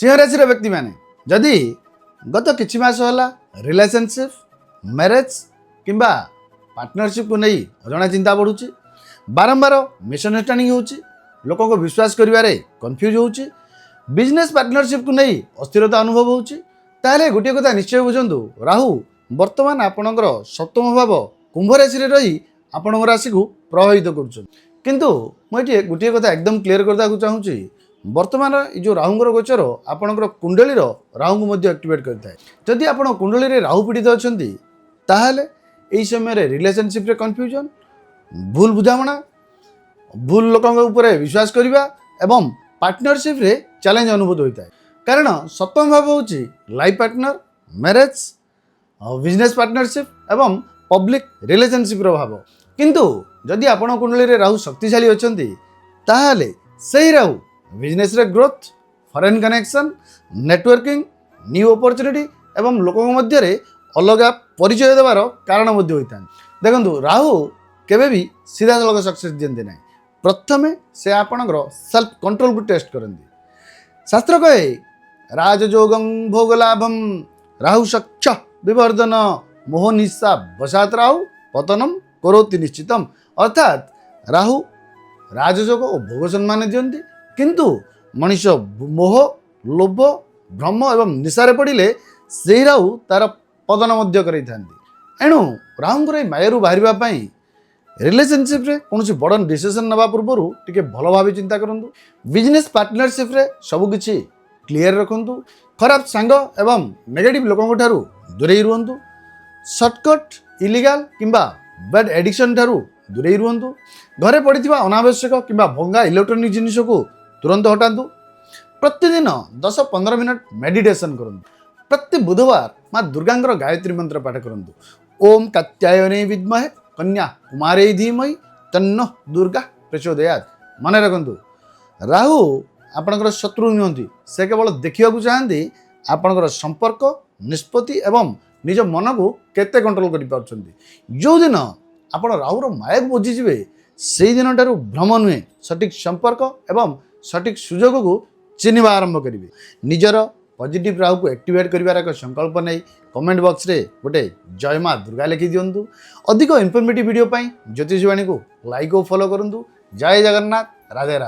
सिंह राशि व्यक्ति मैंने जदि गत किछि मास होला रिलेशनशिप मैरिज किंबा पार्टनरशिप को नहीं अजଣା चिंता बढ़ुची बारंबार मिसअंडरस्टैंडिंग होची लोकों को विश्वास करिवारे कंफ्यूज होची बिजनेस पार्टनरशिप को नहीं अस्थिरता अनुभव होची ताले गोटे कथा निश्चय बुझंतु राहु वर्तमान आपणकर सप्तम भाव कुंभ राशि रे रही आपणकर राशि को प्रभावित करुछन किंतु मुझे गोटे कथा एकदम क्लियर करता चाहूँगी वर्तमान जो राहुंर गोचर आपणकर कुंडली राहु को मध्य एक्टिवेट करता है जदि आप कुंडली रे राहु पीड़ित अच्छा ताहले यही समय रिलेशनशिप रे कन्फ्यूजन भूल बुझामणा भूल लोकों ऊपर विश्वास करवा एवं पार्टनरशिप रे चैलेंज अनुभूत होता है कारण सप्तम भाव हूँ life partner marriage business partnership एवं पब्लिक रिलेशनशिप भाव किंतु जदि आपण कुंडली रे राहु शक्तिशाली अच्छा ताहले सही राहु बिजनेस रे growth foreign connection networking new opportunity एवं लोकों मध्य अलग परिचय देवार कारण होता है देखो राहु केवे भी सीधा सड़क सक्सेस दिखते ना प्रथमे से आपणकर सेल्फ कंट्रोल को टेस्ट करती शास्त्र कहे राजयोगं भोगलाभम राहु सक्ष विवर्धन मोहनिशा वसात राहु पतनम करोति निश्चितम अर्थात राहु राजयोग और भोग सम्मान दियंती किंतु मनुष्य मोह लोभ भ्रम एवं निशारे पड़े से राहु तार पतन एणु राहुंर मायर बाहर रिलेशनशिप रे कौन बड़ डिसीजन नवा पूर्व टिके भल भाव चिंता करूँ बिजनेस पार्टनरशिप रे सबकि क्लीयर रखु खराब सांग एवं नेगेटिव लोकों ठारू दूरे रुहतु सर्टकट इलीगल किंबा बैड एडिक्शन ठारू दूरे रुहतु घरे पड़ी अनावश्यक किंबा भंगा इलेक्ट्रोनिक जिनिस को तुरंत हटातु प्रतिदिन 10-15 मिनट मेडिटेशन करूँ प्रति बुधवार माँ दुर्गा गायत्री मंत्र पाठ करूँ ओम कात्यायने विद्महे कन्या कुमारे धीमहि तन्नो दुर्गा प्रचोदयात् मन रखु राहु आपणकर शत्रु नुहति से केवल देखा चाहती आपणकर संपर्क निष्पत्ति एवं निज मन को केते कंट्रोल कर जो दिन आप राहुर माया को बुझीजे से दिन ठारू भ्रम नुहे सठिक संपर्क एवं सठिक सुजोग को चिन्हवा आरंभ करेंगे निजर पॉजिटिव राहु को एक्टिवेट कर एक संकल्प नहीं कमेंट बॉक्स रे गोटे जय माँ दुर्गा लिखि दिंतु अधिक इनफॉर्मेटिव वीडियो ज्योतिषवाणी को लाइक और फॉलो करूँ जय जगन्नाथ राधे राधे।